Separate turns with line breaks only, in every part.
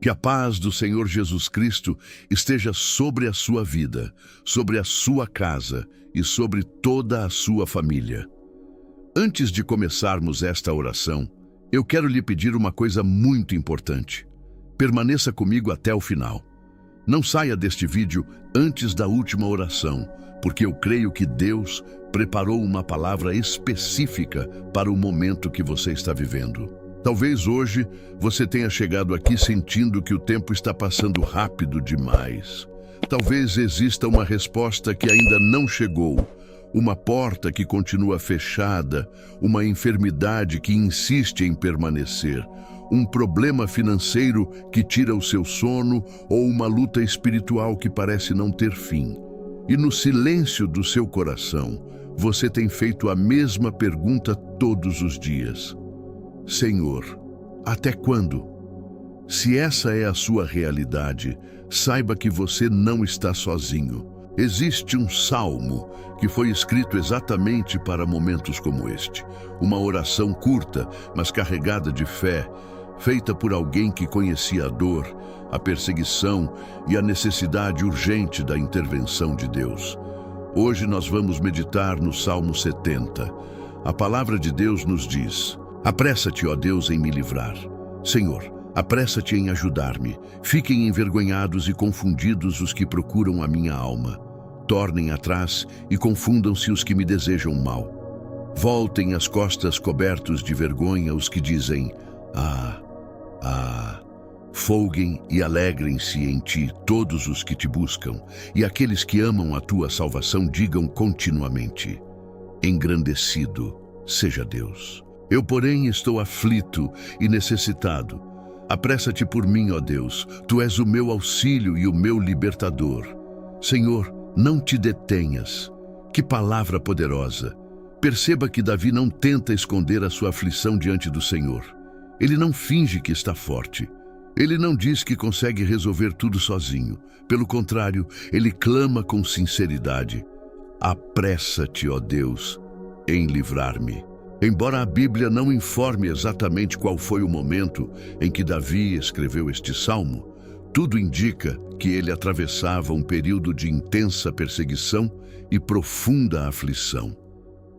Que a paz do Senhor Jesus Cristo esteja sobre a sua vida, sobre a sua casa e sobre toda a sua família. Antes de começarmos esta oração, eu quero lhe pedir uma coisa muito importante. Permaneça comigo até o final. Não saia deste vídeo antes da última oração, porque eu creio que Deus preparou uma palavra específica para o momento que você está vivendo. Talvez hoje você tenha chegado aqui sentindo que o tempo está passando rápido demais. Talvez exista uma resposta que ainda não chegou, uma porta que continua fechada, uma enfermidade que insiste em permanecer, um problema financeiro que tira o seu sono ou uma luta espiritual que parece não ter fim. E no silêncio do seu coração, você tem feito a mesma pergunta todos os dias. Senhor, até quando? Se essa é a sua realidade, saiba que você não está sozinho. Existe um salmo que foi escrito exatamente para momentos como este. Uma oração curta, mas carregada de fé, feita por alguém que conhecia a dor, a perseguição e a necessidade urgente da intervenção de Deus. Hoje nós vamos meditar no Salmo 70. A palavra de Deus nos diz: apressa-te, ó Deus, em me livrar. Senhor, apressa-te em ajudar-me. Fiquem envergonhados e confundidos os que procuram a minha alma. Tornem atrás e confundam-se os que me desejam mal. Voltem as costas cobertos de vergonha os que dizem: ah. Folguem e alegrem-se em ti todos os que te buscam, e aqueles que amam a tua salvação digam continuamente: engrandecido seja Deus. Eu, porém, estou aflito e necessitado. Apressa-te por mim, ó Deus, tu és o meu auxílio e o meu libertador. Senhor, não te detenhas. Que palavra poderosa! Perceba que Davi não tenta esconder a sua aflição diante do Senhor. Ele não finge que está forte. Ele não diz que consegue resolver tudo sozinho. Pelo contrário, ele clama com sinceridade: apressa-te, ó Deus, em livrar-me. Embora a Bíblia não informe exatamente qual foi o momento em que Davi escreveu este salmo, tudo indica que ele atravessava um período de intensa perseguição e profunda aflição.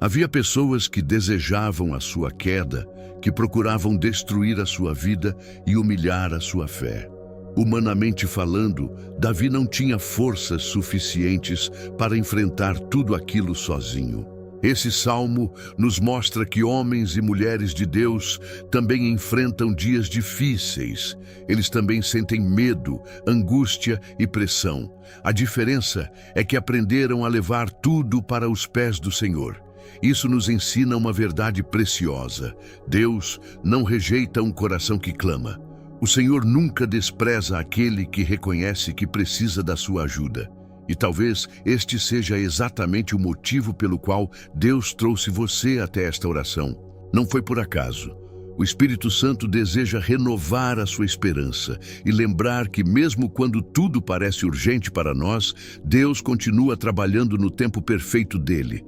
Havia pessoas que desejavam a sua queda, que procuravam destruir a sua vida e humilhar a sua fé. Humanamente falando, Davi não tinha forças suficientes para enfrentar tudo aquilo sozinho. Esse salmo nos mostra que homens e mulheres de Deus também enfrentam dias difíceis. Eles também sentem medo, angústia e pressão. A diferença é que aprenderam a levar tudo para os pés do Senhor. Isso nos ensina uma verdade preciosa. Deus não rejeita um coração que clama. O Senhor nunca despreza aquele que reconhece que precisa da sua ajuda. E talvez este seja exatamente o motivo pelo qual Deus trouxe você até esta oração. Não foi por acaso. O Espírito Santo deseja renovar a sua esperança e lembrar que mesmo quando tudo parece urgente para nós, Deus continua trabalhando no tempo perfeito dele.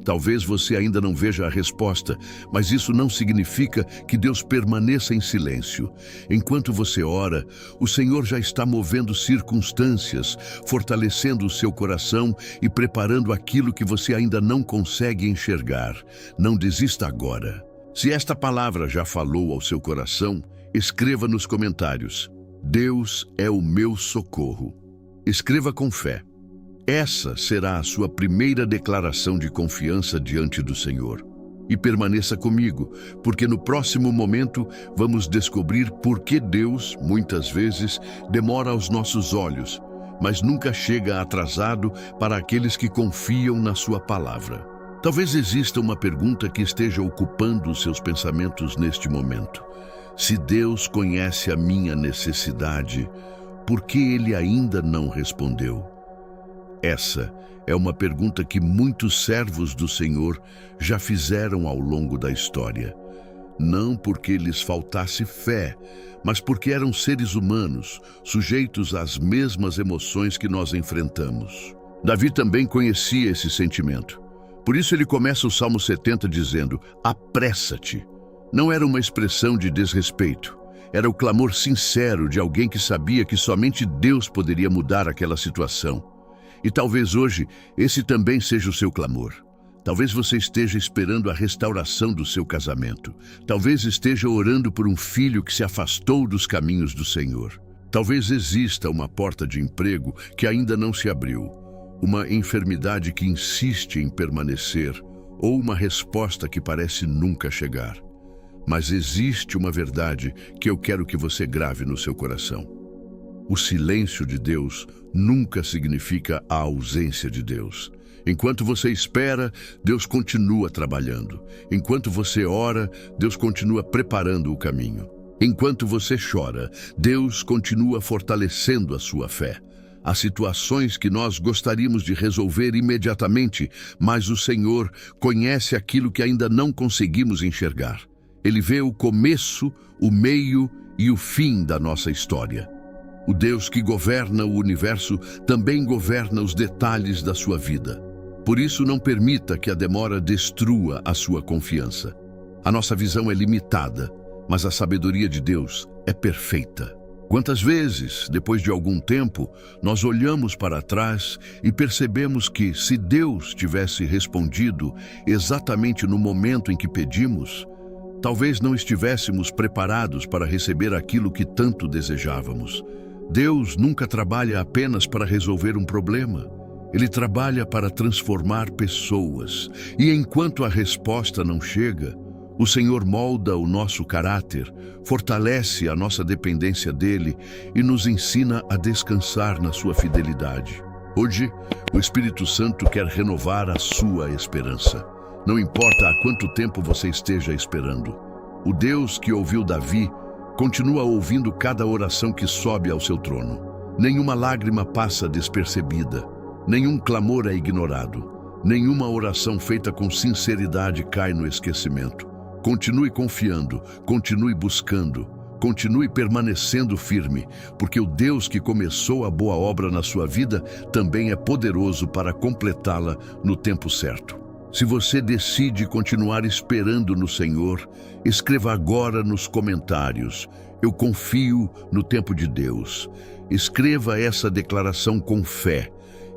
Talvez você ainda não veja a resposta, mas isso não significa que Deus permaneça em silêncio. Enquanto você ora, o Senhor já está movendo circunstâncias, fortalecendo o seu coração e preparando aquilo que você ainda não consegue enxergar. Não desista agora. Se esta palavra já falou ao seu coração, escreva nos comentários: Deus é o meu socorro. Escreva com fé. Essa será a sua primeira declaração de confiança diante do Senhor. E permaneça comigo, porque no próximo momento vamos descobrir por que Deus, muitas vezes, demora aos nossos olhos, mas nunca chega atrasado para aqueles que confiam na sua palavra. Talvez exista uma pergunta que esteja ocupando os seus pensamentos neste momento. Se Deus conhece a minha necessidade, por que Ele ainda não respondeu? Essa é uma pergunta que muitos servos do Senhor já fizeram ao longo da história. Não porque lhes faltasse fé, mas porque eram seres humanos, sujeitos às mesmas emoções que nós enfrentamos. Davi também conhecia esse sentimento. Por isso ele começa o Salmo 70 dizendo: apressa-te. Não era uma expressão de desrespeito. Era o clamor sincero de alguém que sabia que somente Deus poderia mudar aquela situação. E talvez hoje esse também seja o seu clamor. Talvez você esteja esperando a restauração do seu casamento. Talvez esteja orando por um filho que se afastou dos caminhos do Senhor. Talvez exista uma porta de emprego que ainda não se abriu, uma enfermidade que insiste em permanecer, ou uma resposta que parece nunca chegar. Mas existe uma verdade que eu quero que você grave no seu coração. O silêncio de Deus nunca significa a ausência de Deus. Enquanto você espera, Deus continua trabalhando. Enquanto você ora, Deus continua preparando o caminho. Enquanto você chora, Deus continua fortalecendo a sua fé. Há situações que nós gostaríamos de resolver imediatamente, mas o Senhor conhece aquilo que ainda não conseguimos enxergar. Ele vê o começo, o meio e o fim da nossa história. O Deus que governa o universo também governa os detalhes da sua vida. Por isso, não permita que a demora destrua a sua confiança. A nossa visão é limitada, mas a sabedoria de Deus é perfeita. Quantas vezes, depois de algum tempo, nós olhamos para trás e percebemos que, se Deus tivesse respondido exatamente no momento em que pedimos, talvez não estivéssemos preparados para receber aquilo que tanto desejávamos. Deus nunca trabalha apenas para resolver um problema. Ele trabalha para transformar pessoas. E enquanto a resposta não chega, o Senhor molda o nosso caráter, fortalece a nossa dependência dele e nos ensina a descansar na sua fidelidade. Hoje, o Espírito Santo quer renovar a sua esperança. Não importa há quanto tempo você esteja esperando. O Deus que ouviu Davi continua ouvindo cada oração que sobe ao seu trono. Nenhuma lágrima passa despercebida. Nenhum clamor é ignorado. Nenhuma oração feita com sinceridade cai no esquecimento. Continue confiando, continue buscando, continue permanecendo firme, porque o Deus que começou a boa obra na sua vida também é poderoso para completá-la no tempo certo. Se você decide continuar esperando no Senhor, escreva agora nos comentários: eu confio no tempo de Deus. Escreva essa declaração com fé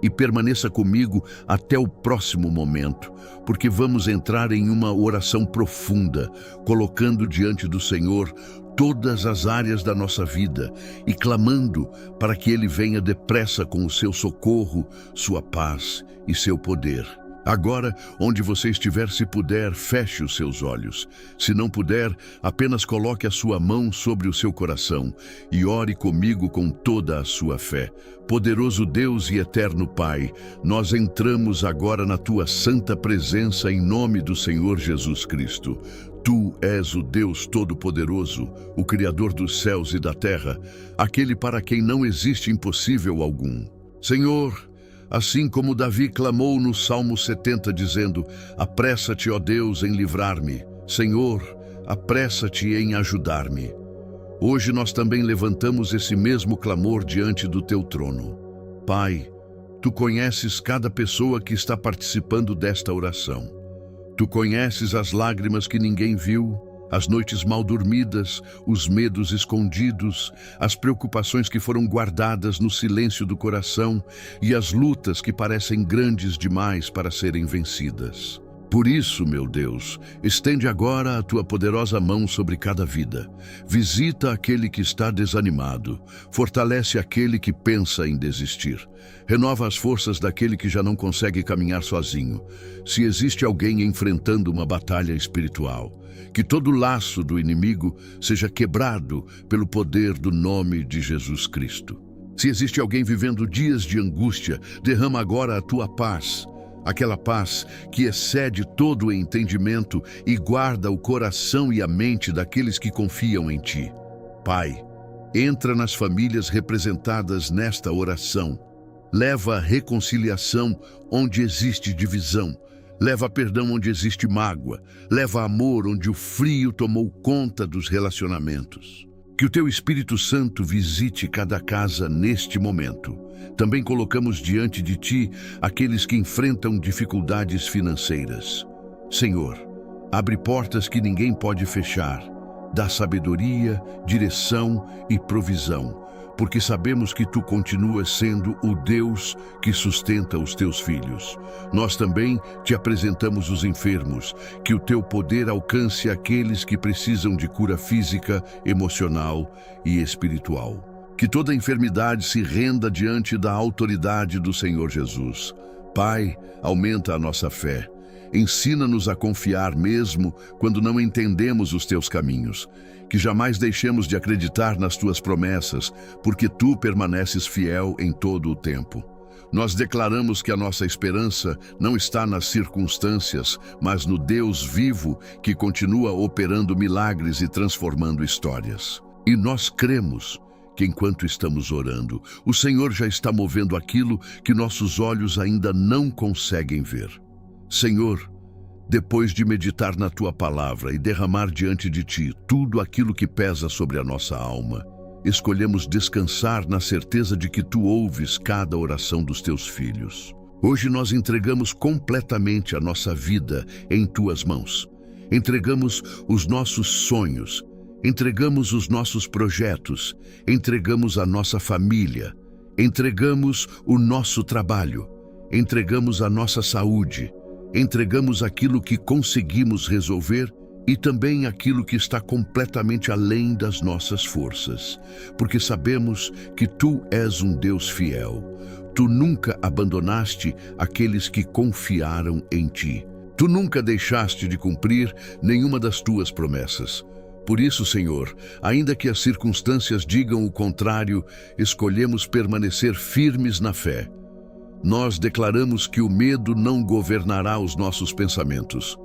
e permaneça comigo até o próximo momento, porque vamos entrar em uma oração profunda, colocando diante do Senhor todas as áreas da nossa vida e clamando para que Ele venha depressa com o seu socorro, sua paz e seu poder. Agora, onde você estiver, se puder, feche os seus olhos. Se não puder, apenas coloque a sua mão sobre o seu coração e ore comigo com toda a sua fé. Poderoso Deus e eterno Pai, nós entramos agora na tua santa presença em nome do Senhor Jesus Cristo. Tu és o Deus Todo-Poderoso, o Criador dos céus e da terra, aquele para quem não existe impossível algum. Senhor, assim como Davi clamou no Salmo 70, dizendo: apressa-te, ó Deus, em livrar-me. Senhor, apressa-te em ajudar-me. Hoje nós também levantamos esse mesmo clamor diante do teu trono. Pai, tu conheces cada pessoa que está participando desta oração. Tu conheces as lágrimas que ninguém viu, as noites mal dormidas, os medos escondidos, as preocupações que foram guardadas no silêncio do coração e as lutas que parecem grandes demais para serem vencidas. Por isso, meu Deus, estende agora a tua poderosa mão sobre cada vida. Visita aquele que está desanimado, fortalece aquele que pensa em desistir. Renova as forças daquele que já não consegue caminhar sozinho. Se existe alguém enfrentando uma batalha espiritual, que todo laço do inimigo seja quebrado pelo poder do nome de Jesus Cristo. Se existe alguém vivendo dias de angústia, derrama agora a tua paz, aquela paz que excede todo o entendimento e guarda o coração e a mente daqueles que confiam em ti. Pai, entra nas famílias representadas nesta oração. Leva a reconciliação onde existe divisão. Leva perdão onde existe mágoa. Leva amor onde o frio tomou conta dos relacionamentos. Que o teu Espírito Santo visite cada casa neste momento. Também colocamos diante de ti aqueles que enfrentam dificuldades financeiras. Senhor, abre portas que ninguém pode fechar. dá sabedoria, direção e provisão, porque sabemos que Tu continuas sendo o Deus que sustenta os Teus filhos. Nós também Te apresentamos os enfermos, que o Teu poder alcance aqueles que precisam de cura física, emocional e espiritual. Que toda enfermidade se renda diante da autoridade do Senhor Jesus. Pai, aumenta a nossa fé. Ensina-nos a confiar mesmo quando não entendemos os Teus caminhos. Que jamais deixemos de acreditar nas Tuas promessas, porque Tu permaneces fiel em todo o tempo. Nós declaramos que a nossa esperança não está nas circunstâncias, mas no Deus vivo que continua operando milagres e transformando histórias. E nós cremos que enquanto estamos orando, o Senhor já está movendo aquilo que nossos olhos ainda não conseguem ver. Senhor, depois de meditar na Tua palavra e derramar diante de Ti tudo aquilo que pesa sobre a nossa alma, escolhemos descansar na certeza de que Tu ouves cada oração dos Teus filhos. Hoje nós entregamos completamente a nossa vida em Tuas mãos. Entregamos os nossos sonhos, entregamos os nossos projetos, entregamos a nossa família, entregamos o nosso trabalho, entregamos a nossa saúde, entregamos aquilo que conseguimos resolver e também aquilo que está completamente além das nossas forças, porque sabemos que Tu és um Deus fiel. Tu nunca abandonaste aqueles que confiaram em Ti. Tu nunca deixaste de cumprir nenhuma das Tuas promessas. Por isso, Senhor, ainda que as circunstâncias digam o contrário, escolhemos permanecer firmes na fé. Nós declaramos que o medo não governará os nossos pensamentos.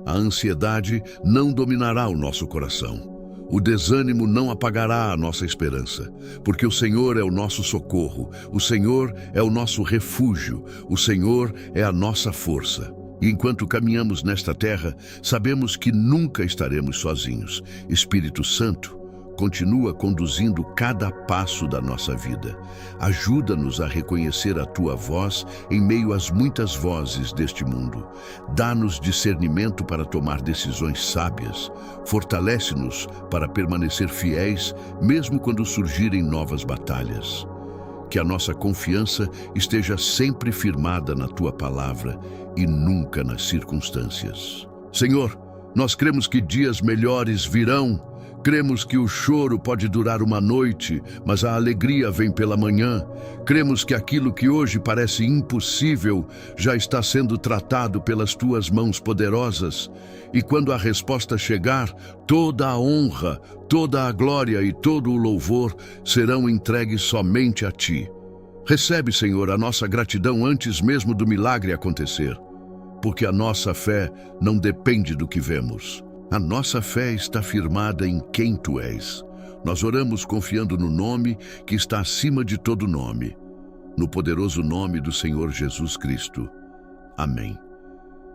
A ansiedade não dominará o nosso coração. O desânimo não apagará a nossa esperança, porque o Senhor é o nosso socorro, o Senhor é o nosso refúgio, o Senhor é a nossa força. E enquanto caminhamos nesta terra, sabemos que nunca estaremos sozinhos. Espírito Santo, continua conduzindo cada passo da nossa vida. Ajuda-nos a reconhecer a Tua voz em meio às muitas vozes deste mundo. Dá-nos discernimento para tomar decisões sábias. Fortalece-nos para permanecer fiéis, mesmo quando surgirem novas batalhas. Que a nossa confiança esteja sempre firmada na Tua palavra e nunca nas circunstâncias. Senhor, nós cremos que dias melhores virão. Cremos que o choro pode durar uma noite, mas a alegria vem pela manhã. Cremos que aquilo que hoje parece impossível já está sendo tratado pelas Tuas mãos poderosas. E quando a resposta chegar, toda a honra, toda a glória e todo o louvor serão entregues somente a Ti. Recebe, Senhor, a nossa gratidão antes mesmo do milagre acontecer, porque a nossa fé não depende do que vemos. A nossa fé está firmada em quem Tu és. Nós oramos confiando no nome que está acima de todo nome, no poderoso nome do Senhor Jesus Cristo. Amém.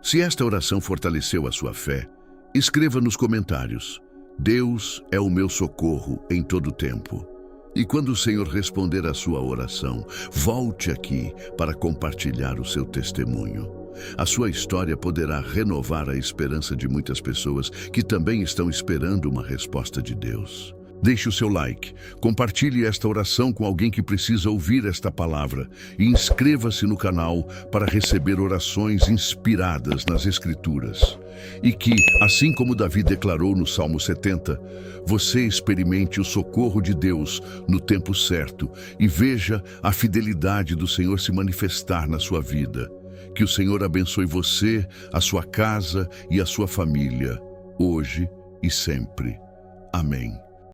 Se esta oração fortaleceu a sua fé, escreva nos comentários: Deus é o meu socorro em todo tempo. E quando o Senhor responder à sua oração, volte aqui para compartilhar o seu testemunho. A sua história poderá renovar a esperança de muitas pessoas que também estão esperando uma resposta de Deus. Deixe o seu like, compartilhe esta oração com alguém que precisa ouvir esta palavra e inscreva-se no canal para receber orações inspiradas nas Escrituras. E que, assim como Davi declarou no Salmo 70, você experimente o socorro de Deus no tempo certo e veja a fidelidade do Senhor se manifestar na sua vida. Que o Senhor abençoe você, a sua casa e a sua família, hoje e sempre. Amém.